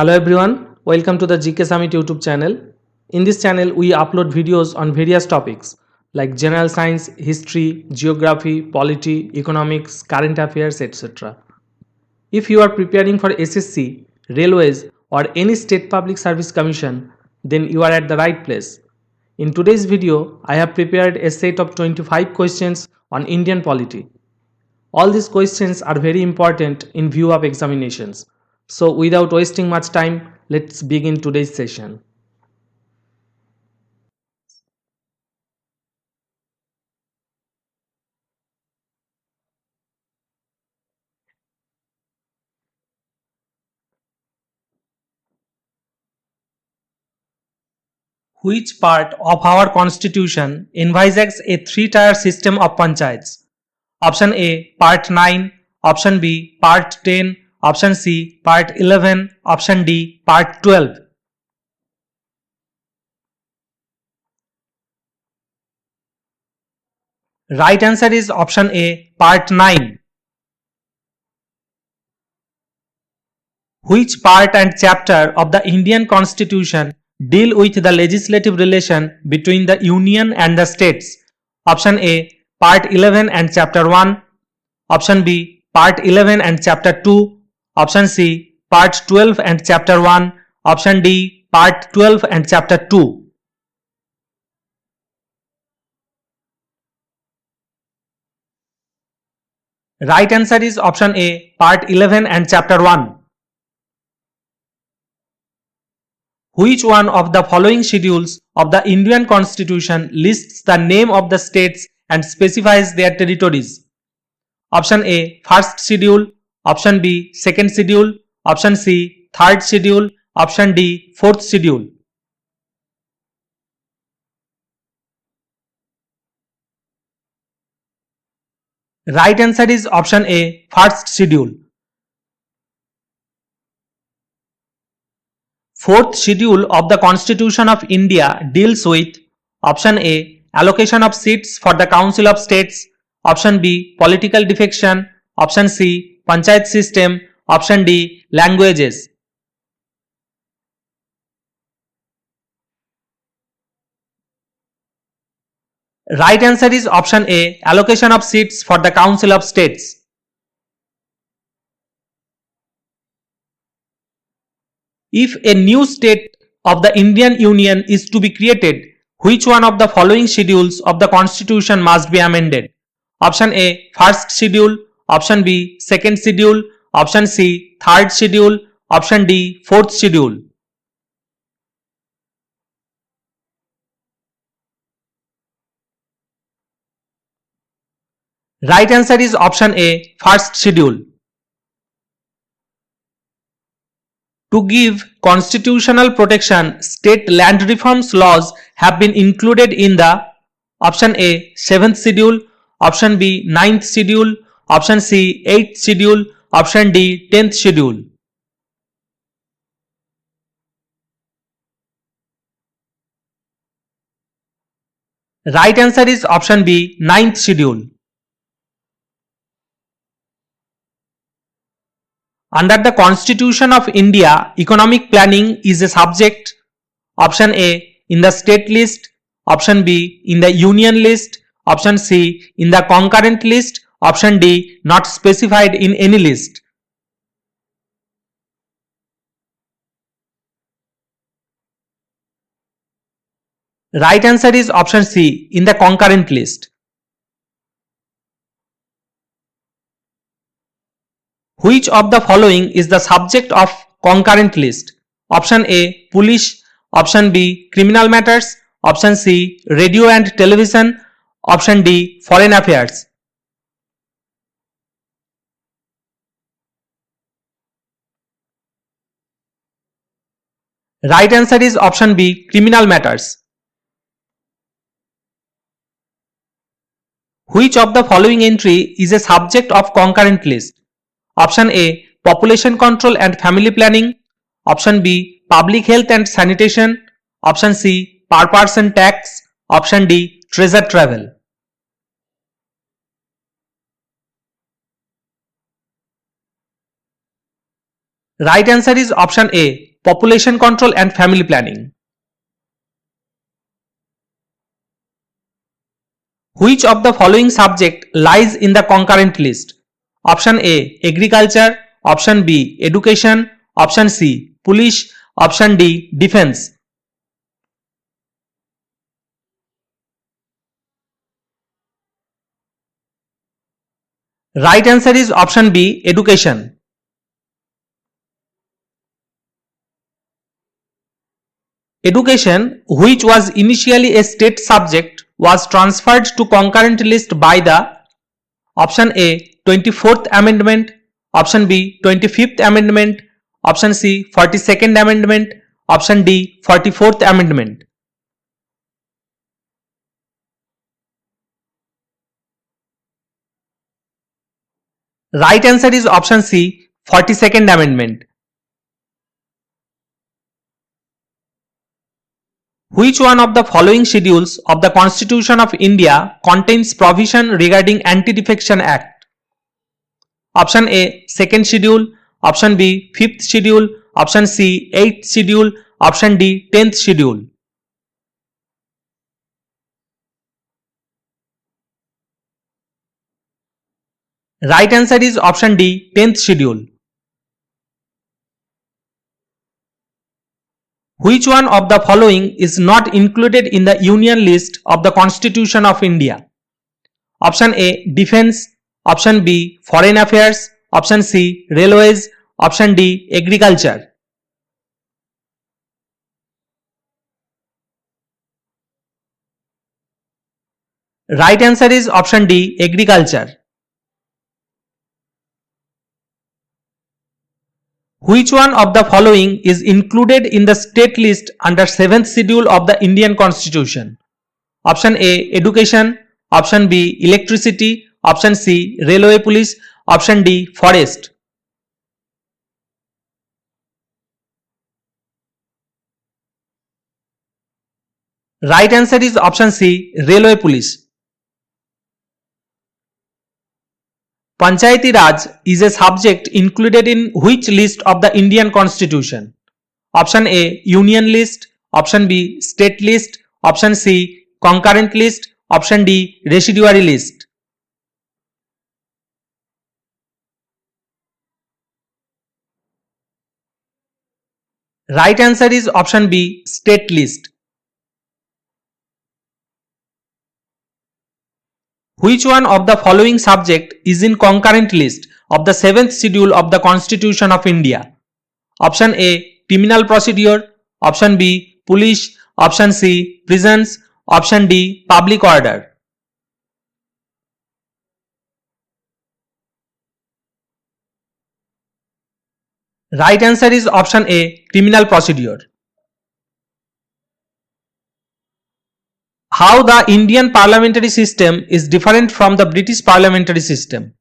Hello everyone, welcome to the GK Summit YouTube channel. In this channel, we upload videos on various topics like general science, history, geography, polity, economics, current affairs, etc. If you are preparing for SSC, railways, or any state public service commission, then you are at the right place. In today's video, I have prepared a set of 25 questions on Indian polity. All these questions are very important in view of examinations. So without wasting much time, let's begin today's session. Which part of our constitution envisages a three-tier system of panchayats? Option A, part 9, option B, part 10, option C, part 11, option D, part 12. Right answer is option A, part 9. Which part and chapter of the Indian Constitution deal with the legislative relation between the Union and the states? Option A, part 11 and chapter 1, option B, part 11 and chapter 2, option C, part 12 and chapter 1, option D, part 12 and chapter 2. Right answer is option A, part 11 and chapter 1. Which one of the following schedules of the Indian Constitution lists the name of the states and specifies their territories? Option A, first schedule, option B, second schedule, option C, third schedule, option D, fourth schedule. Right answer is option A, first schedule. Fourth schedule of the Constitution of India deals with option A, allocation of seats for the Council of States, option B, political defection, option C, panchayat system, option D, languages. Right answer is option A, allocation of seats for the Council of States. If a new state of the Indian Union is to be created, which one of the following schedules of the Constitution must be amended? Option A, first schedule, option B, second schedule, option C, third schedule, option D, fourth schedule. Right answer is option A, first schedule. To give constitutional protection, state land reforms laws have been included in the option A, 7th schedule, option B, 9th schedule, option C, 8th schedule, option D, 10th schedule. Right answer is option B, 9th schedule. Under the Constitution of India, economic planning is a subject. Option A, in the state list, option B, in the union list, option C, in the concurrent list, option D, not specified in any list. Right answer is option C, in the concurrent list. Which of the following is the subject of concurrent list? Option A, police, option B, criminal matters, option C, radio and television, option D, foreign affairs. Right answer is option B, criminal matters. Which of the following entry is a subject of concurrent list? Option A, population control and family planning, option B, public health and sanitation, option C, per person tax, option D, treasure travel. Right answer is option A, population control and family planning. Which of the following subject lies in the concurrent list? Option A, agriculture. Option B, education. Option C, police. Option D, defense. Right answer is option B, education. Education, which was initially a state subject, was transferred to concurrent list by the option A, 24th Amendment, option B, 25th Amendment, option C, 42nd Amendment, option D, 44th Amendment. Right answer is option C, 42nd Amendment. Which one of the following schedules of the Constitution of India contains provision regarding Anti-Defection Act? Option A, 2nd schedule, option B, 5th schedule, option C, 8th schedule, option D, 10th schedule. Right answer is option D, 10th schedule. Which one of the following is not included in the Union list of the Constitution of India? Option A, defense, option B, foreign affairs, option C, railways, option D, agriculture. Right answer is option D, agriculture. Which one of the following is included in the state list under 7th schedule of the Indian Constitution? Option A, education, option B, electricity, option C, railway police, option D, forest. Right answer is option C, railway police. Panchayati Raj is a subject included in which list of the Indian Constitution? Option A, Union list, option B, state list, option C, concurrent list, option D, residuary list. Right answer is option B, state list. Which one of the following subject is in concurrent list of the 7th schedule of the Constitution of India? Option A, criminal procedure, option B, police, option C, prisons, option D, public order. Right answer is option A, criminal procedure. How the Indian parliamentary system is different from the British parliamentary system?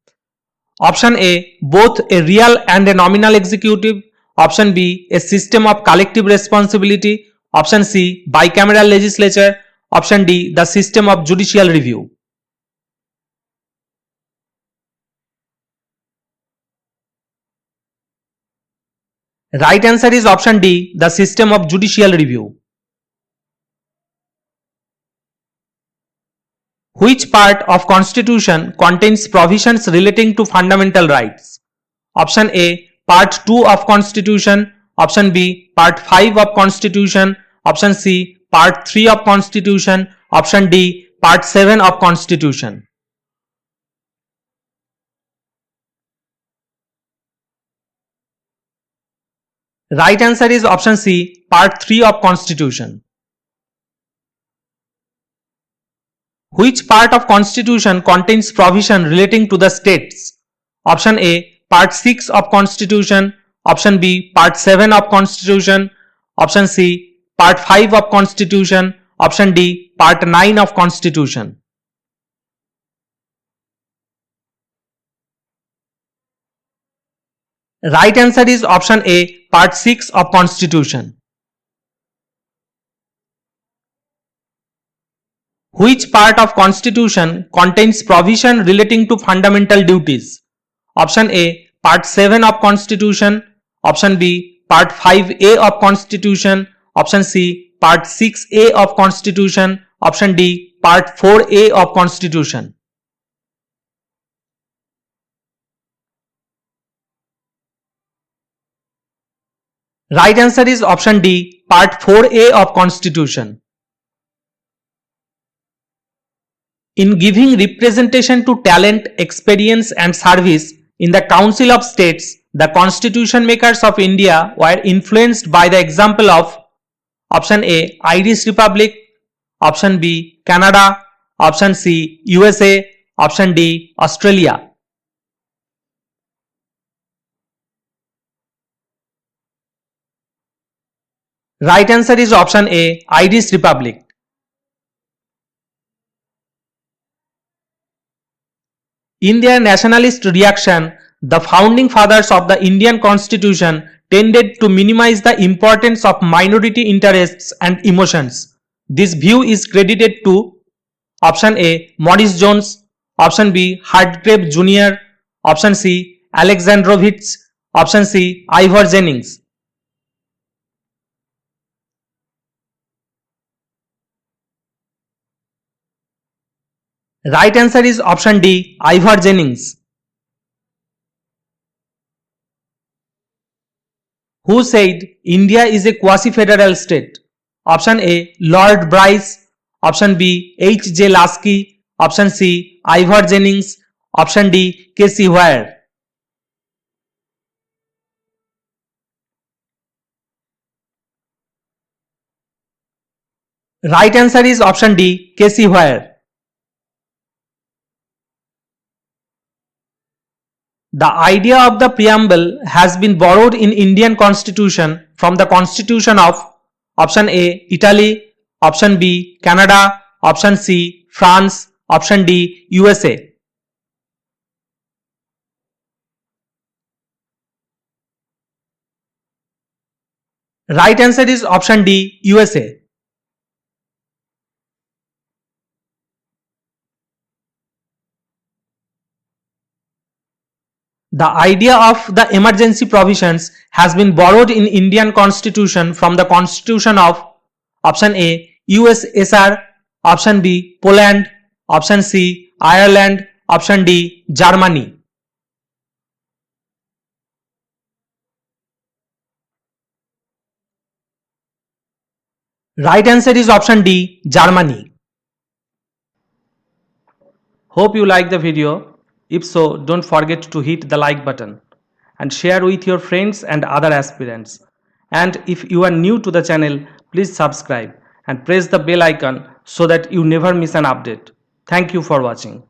Option A, both a real and a nominal executive. Option B, a system of collective responsibility. Option C, bicameral legislature. Option D, the system of judicial review. Right answer is option D, the system of judicial review. Which part of Constitution contains provisions relating to fundamental rights? Option A, Part 2 of Constitution, option B, Part 5 of Constitution, option C, Part 3 of Constitution, option D, Part 7 of Constitution. Right answer is option C, Part 3 of Constitution. Which part of Constitution contains provision relating to the states? Option A, Part 6 of Constitution, option B, Part 7 of Constitution, option C, Part 5 of Constitution, option D, Part 9 of Constitution. Right answer is option A, Part 6 of Constitution. Which part of Constitution contains provision relating to fundamental duties? Option A, Part 7 of Constitution, option B, Part 5A of Constitution. Option C, Part 6A of Constitution. Option D, Part 4A of Constitution. Right answer is option D, Part 4A of Constitution. In giving representation to talent, experience and service in the Council of States, the constitution makers of India were influenced by the example of option A, Irish Republic, option B, Canada, option C, USA, option D, Australia. Right answer is option A, Irish Republic. In their nationalist reaction, the founding fathers of the Indian Constitution tended to minimize the importance of minority interests and emotions. This view is credited to option A, Morris Jones, option B, Hardgrave Jr., option C, Alexandrovich, option C, Ivor Jennings. Right answer is option D, Ivor Jennings. Who said India is a quasi-federal state? Option A, Lord Bryce, option B, H. J. Lasky, option C, Ivor Jennings, option D, Casey Ware. Right answer is option D, Casey Ware. The idea of the preamble has been borrowed in Indian Constitution from the Constitution of option A, Italy, option B, Canada, option C, France, option D, USA. Right answer is option D, USA. The idea of the emergency provisions has been borrowed in Indian Constitution from the Constitution of option A, USSR, option B, Poland, option C, Ireland, option D, Germany. Right answer is option D, Germany. Hope you like the video. If so, don't forget to hit the like button and share with your friends and other aspirants. And if you are new to the channel, please subscribe and press the bell icon so that you never miss an update. Thank you for watching.